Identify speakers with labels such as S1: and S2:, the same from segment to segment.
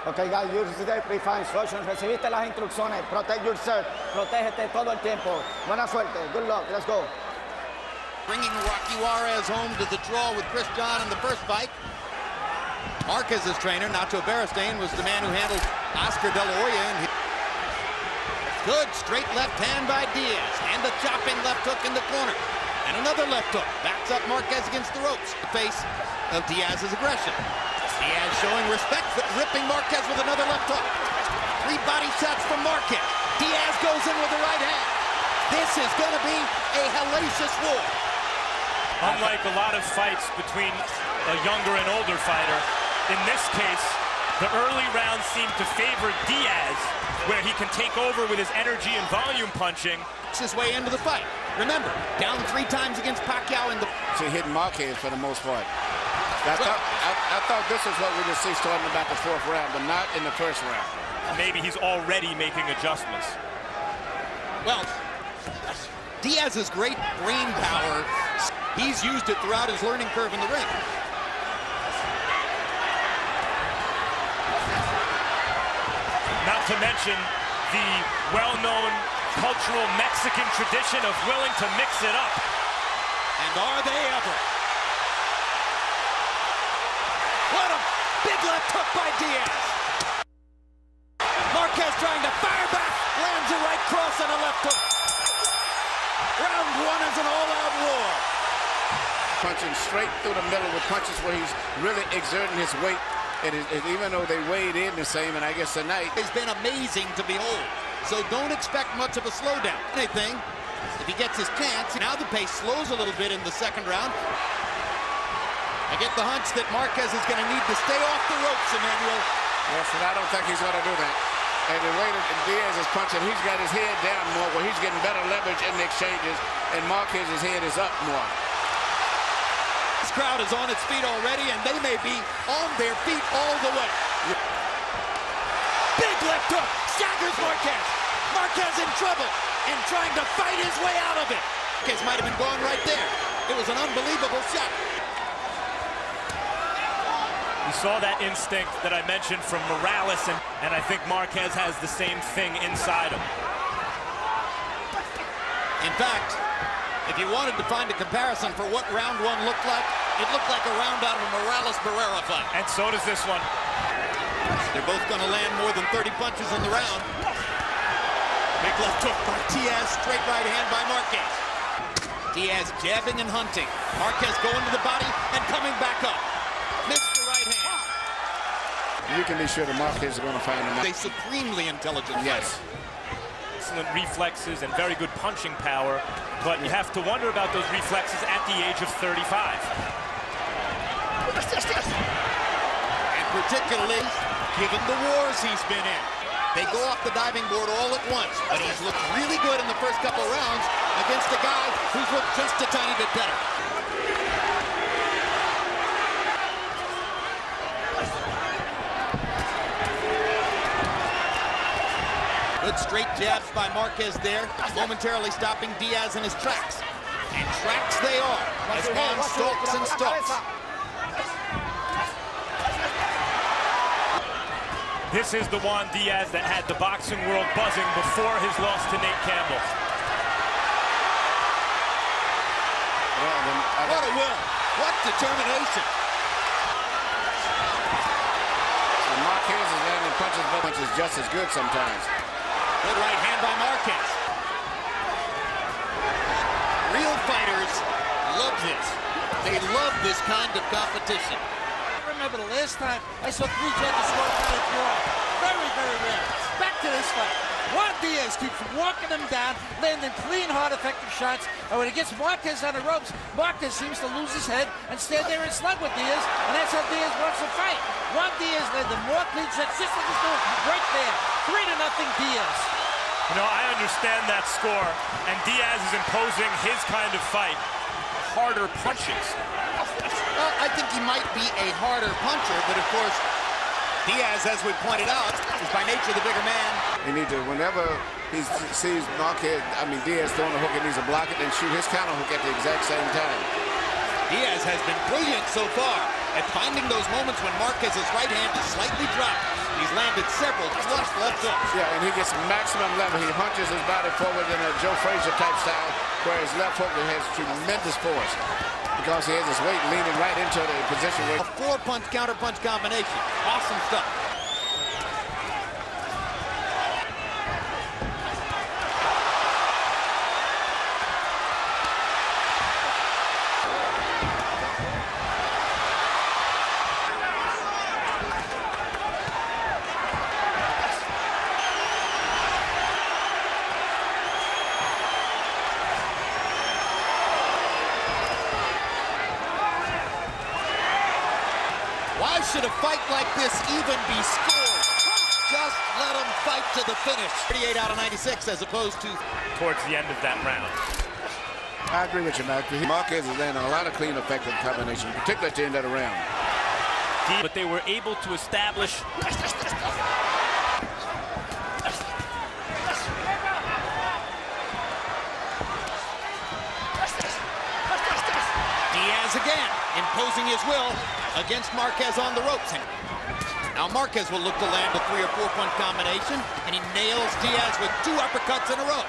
S1: Okay, guys, use the pre-fine instructions. Recibiste las instrucciones. Protect yourself. Protégete todo el tiempo. Buena suerte. Good luck. Let's go.
S2: Bringing Rocky Juarez home to the draw with Chris John in the first fight. Marquez's trainer, Nacho Beristain, was the man who handled Oscar De La Hoya. And good straight left hand by Diaz. And a chopping left hook in the corner. And another left hook. Backs up Marquez against the ropes. The face of Diaz's aggression. Diaz showing respect, ripping Marquez with another left hook. 3 body shots from Marquez. Diaz goes in with the right hand. This is going to be a hellacious war.
S3: Unlike a lot of fights between a younger and older fighter, in this case, the early rounds seem to favor Diaz, where he can take over with his energy and volume punching.
S2: His way into the fight. Remember, down 3 times against Pacquiao in the...
S4: To hit Marquez for the most part. I thought this is what we just see starting about the 4th round, but not in the 1st round.
S3: Maybe he's already making adjustments.
S2: Well, Diaz's great brain power, he's used it throughout his learning curve in the ring.
S3: Not to mention the well-known cultural Mexican tradition of willing to mix it up.
S2: And are they ever? What a big left hook by Diaz. Marquez trying to fire back, lands a right cross and a left hook. Round 1 is an all-out war.
S4: Punching straight through the middle with punches where he's really exerting his weight. And even though they weighed in the same, and I guess tonight...
S2: It's been amazing to behold. So don't expect much of a slowdown. Anything, if he gets his chance. Now the pace slows a little bit in the 2nd round. I get the hunch that Marquez is going to need to stay off the ropes, Emmanuel.
S4: Yes, and I don't think he's going to do that. And the way that Diaz is punching, he's got his head down more, where he's getting better leverage in the exchanges, and Marquez's head is up more.
S2: This crowd is on its feet already, and they may be on their feet all the way. Big left hook, staggers Marquez. Marquez in trouble, and trying to fight his way out of it. Marquez might have been gone right there. It was an unbelievable shot.
S3: You saw that instinct that I mentioned from Morales, and I think Marquez has the same thing inside him.
S2: In fact, if you wanted to find a comparison for what round 1 looked like, it looked like a round out of a Morales-Barrera fight.
S3: And so does this one.
S2: They're both going to land more than 30 punches in the round. Big left hook by Diaz, straight right hand by Marquez. Diaz jabbing and hunting. Marquez going to the body and coming back up. Missed the right hand.
S4: You can be sure the Marquez is going to find him.
S2: They supremely intelligent.
S4: Yes.
S3: Excellent reflexes and very good punching power, but you have to wonder about those reflexes at the age of 35.
S2: And particularly, given the wars he's been in. They go off the diving board all at once, but he's looked really good in the first couple rounds against a guy who's looked just a tiny bit better. Good straight jabs by Marquez there, momentarily stopping Diaz in his tracks. And tracks they are, as Juan stalks and stalks.
S3: This is the Juan Diaz that had the boxing world buzzing before his loss to Nate Campbell.
S2: What a will, what determination.
S4: So Marquez is landing punches, but punches just as good sometimes.
S2: Good right hand by Marquez. Real fighters love this. They love this kind of competition.
S5: I remember the last time I saw 3 judges walk out of draw. Very, very rare. Back to this fight. Juan Diaz keeps walking him down, landing clean, hard, effective shots. And when he gets Marquez on the ropes, Marquez seems to lose his head and stand there and slug with Diaz, and that's how Diaz wants to fight. Juan Diaz landed more clean shots, just like he's doing right there. 3-0 Diaz.
S3: You know, I understand that score, and Diaz is imposing his kind of fight. Harder punches.
S2: Well, I think he might be a harder puncher, but of course, Diaz, as we pointed out, is by nature the bigger man.
S4: He needs to, whenever he sees Diaz throwing a hook and needs to block it, then shoot his counter hook at the exact same time.
S2: Diaz has been brilliant so far at finding those moments when Marquez's right hand is slightly dropped. He's landed several flush left hooks.
S4: Yeah, and he gets maximum level. He hunches his body forward in a Joe Frazier type style, where his left hook has tremendous force because he has his weight leaning right into the position where...
S2: A four-punch counter-punch combination. Awesome stuff. Why should a fight like this even be scored? Just let them fight to the finish. 38 out of 96 as opposed to...
S3: Towards the end of that round.
S4: I agree with you, Matt. Marquez is landing a lot of clean, effective combinations, particularly at the end of the round.
S3: But they were able to establish...
S2: Diaz again, imposing his will against Marquez on the ropes. Now Marquez will look to land a 3 or 4 punch combination, and he nails Diaz with 2 uppercuts in a row.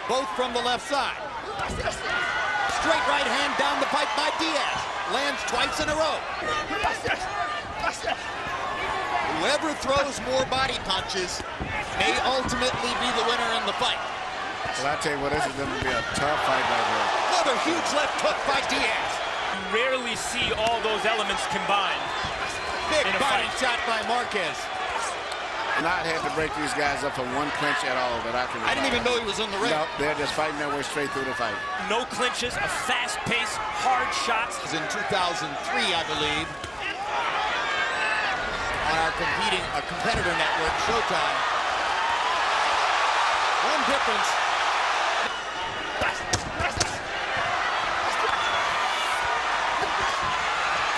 S2: Both from the left side. Straight right hand down the pipe by Diaz. Lands twice in a row. Whoever throws more body punches may ultimately be the winner in the fight.
S4: Well, I tell you what, this is going to be a tough fight right here.
S2: Another huge left hook by Diaz.
S3: You rarely see all those elements combined.
S2: Big
S3: in a
S2: body
S3: fight.
S2: shot by Marquez.
S4: And I'd have to break these guys up for one clinch at all that I can remember.
S2: I didn't even know he was in the ring.
S4: No, they're just fighting their way straight through the fight.
S3: No clinches, a fast pace, hard shots.
S2: It was in 2003, I believe, on our competitor network, Showtime. One difference.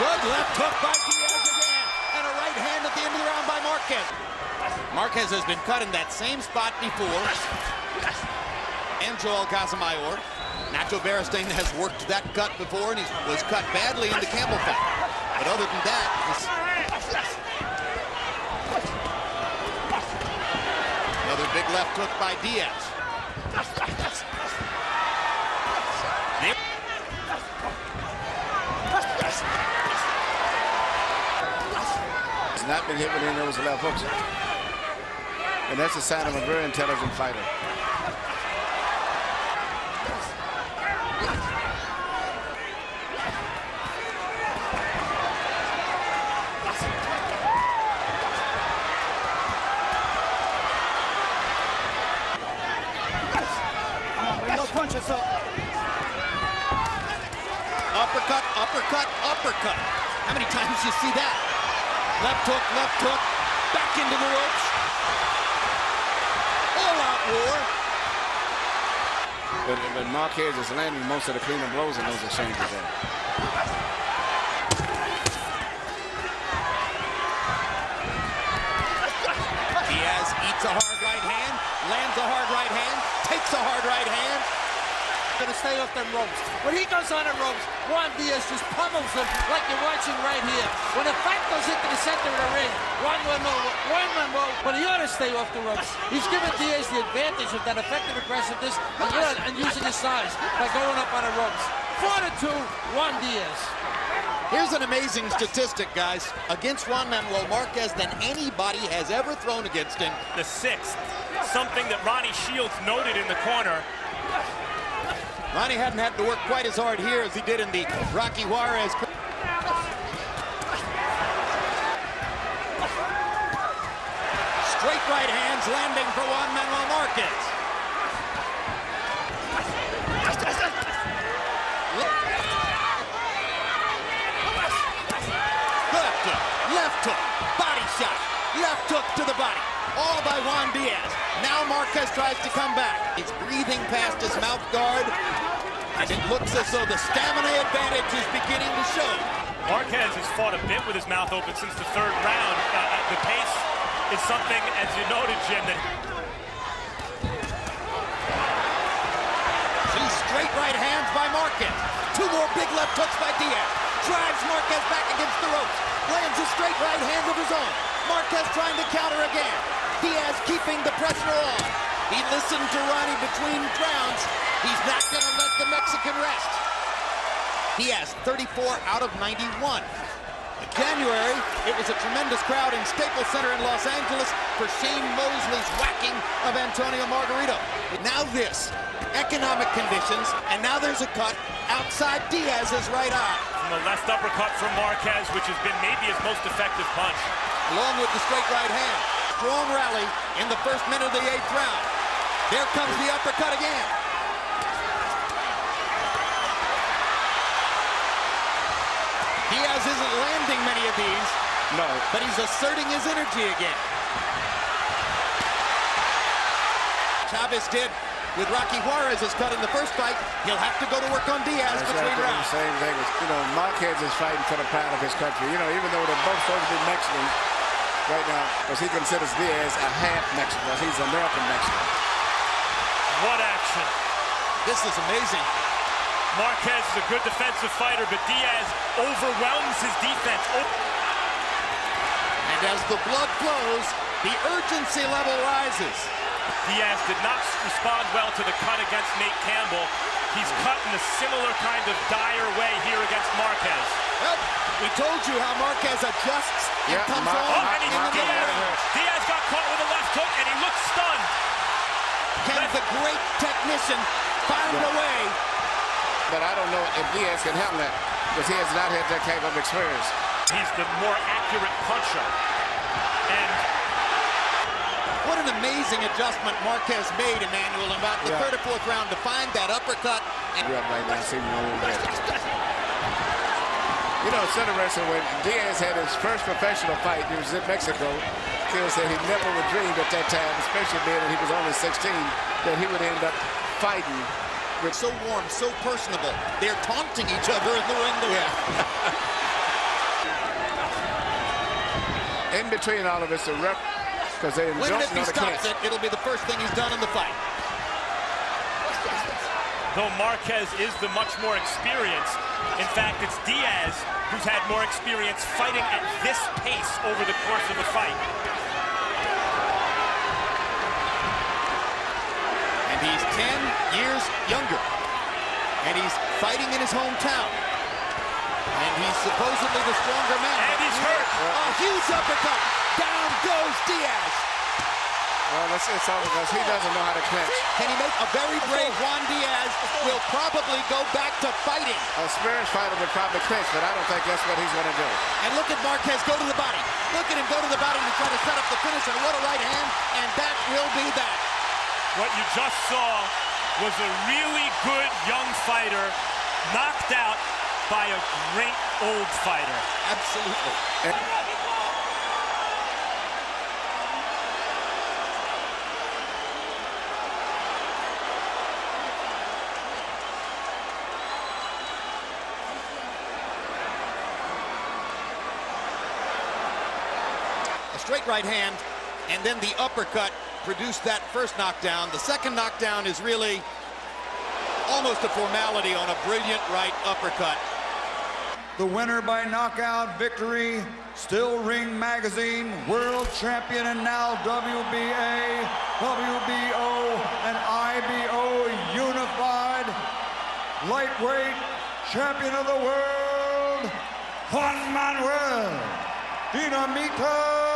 S2: Good left hook by Diaz again, and a right hand at the end of the round by Marquez. Marquez has been cut in that same spot before. And Joel Casamayor. Nacho Beristain has worked that cut before, and he was cut badly in the Campbell fight. But other than that, another big left hook by Diaz.
S4: He's not been hit with any of those left hooks. And that's a sign of a very intelligent fighter.
S1: No punches up.
S2: Uppercut, uppercut, uppercut. How many times do you see that? Left hook, back into the ropes. All-out war.
S4: But Marquez is landing most of the cleaner blows in those exchanges there.
S2: Diaz eats a hard right hand, lands a hard right hand, takes a hard right hand.
S5: Gonna stay off them ropes. When he goes on the ropes, Juan Diaz just pummels him like you're watching right here. When the fight goes into the center of the ring, Juan Manuel, but he ought to stay off the ropes. He's giving Diaz the advantage of that effective aggressiveness and using his size by going up on the ropes. 4-2, Juan Diaz.
S2: Here's an amazing statistic, guys. Against Juan Manuel Marquez than anybody has ever thrown against him.
S3: The 6th, something that Ronnie Shields noted in the corner.
S2: Ronnie hadn't had to work quite as hard here as he did in the Rocky Juarez. Straight right hands landing for Juan Manuel Marquez. Left hook, body shot, left hook to the body. All by Juan Diaz. Now Marquez tries to come back. He's breathing past his mouth guard, and it looks as though the stamina advantage is beginning to show.
S3: Marquez has fought a bit with his mouth open since the 3rd round. The pace is something, as you noted, Jim, that...
S2: Two straight right hands by Marquez. 2 more big left hooks by Diaz. Drives Marquez back against the ropes. Lands a straight right hand of his own. Marquez trying to counter again. Diaz keeping the pressure on. He listened to Ronnie between rounds. He's not going to let the Mexican rest. Diaz, 34 out of 91. In January, it was a tremendous crowd in Staples Center in Los Angeles for Shane Mosley's whacking of Antonio Margarito. Now this, economic conditions, and now there's a cut outside Diaz's right eye.
S3: From the left uppercut from Marquez, which has been maybe his most effective punch.
S2: Along with the straight right hand. Strong rally in the first minute of the 8th round. There comes the uppercut again. Diaz isn't landing many of these.
S4: No.
S2: But he's asserting his energy again. Chavez did with Rocky Juarez's cut in the first fight. He'll have to go to work on Diaz between rounds.
S4: The same thing. Marquez is fighting for the pride of his country. Even though they're both supposed to be Mexican right now, because he considers Diaz a half Mexican, because he's American Mexican.
S3: What action.
S2: This is amazing.
S3: Marquez is a good defensive fighter, but Diaz overwhelms his defense.
S2: And as the blood flows, the urgency level rises.
S3: Diaz did not respond well to the cut against Nate Campbell. He's cut in a similar kind of dire way here against Marquez.
S2: Well, we told you how Marquez adjusts and comes on.
S3: And Diaz got caught with a left hook, and he looks stunned.
S2: Can the great technician find a way?
S4: But I don't know if Diaz can handle that, because he has not had that type of experience.
S3: He's the more accurate puncher. And
S2: what an amazing adjustment Marquez made, Emmanuel, in about the 3rd or 4th round to find that uppercut. And
S4: Right now, see me a little bit. Center wrestling, when Diaz had his first professional fight, he was in Mexico. Phil said he never would dream at that time, especially being that he was only 16, that he would end up fighting.
S2: It's so warm, so personable. They're taunting each other in the ring.
S4: In between all of us, the ref, because they
S2: When if he
S4: the
S2: stops it, it'll be the first thing he's done in the fight.
S3: though Marquez is the much more experienced, in fact, it's Diaz who's had more experience fighting at this pace over the course of the fight.
S2: And he's 10 years younger. And he's fighting in his hometown. And he's supposedly the stronger man.
S3: And he's hurt.
S2: A huge uppercut. Down goes Diaz.
S4: Well, it's all because he doesn't know how to clinch.
S2: Can he make a very brave Juan Diaz will probably go back to fighting.
S4: A experienced fighter would probably clinch, but I don't think that's what he's going to do.
S2: And look at Marquez go to the body. Look at him go to the body to try to set up the finish. And what a right hand. And that will be that.
S3: What you just saw was a really good young fighter knocked out by a great old fighter.
S2: Absolutely. A straight right hand, and then the uppercut produced that first knockdown. The second knockdown is really almost a formality on a brilliant right uppercut.
S6: The winner by knockout victory, Still Ring Magazine world champion, and now WBA, WBO, and IBO unified lightweight champion of the world, Juan Manuel Dinamita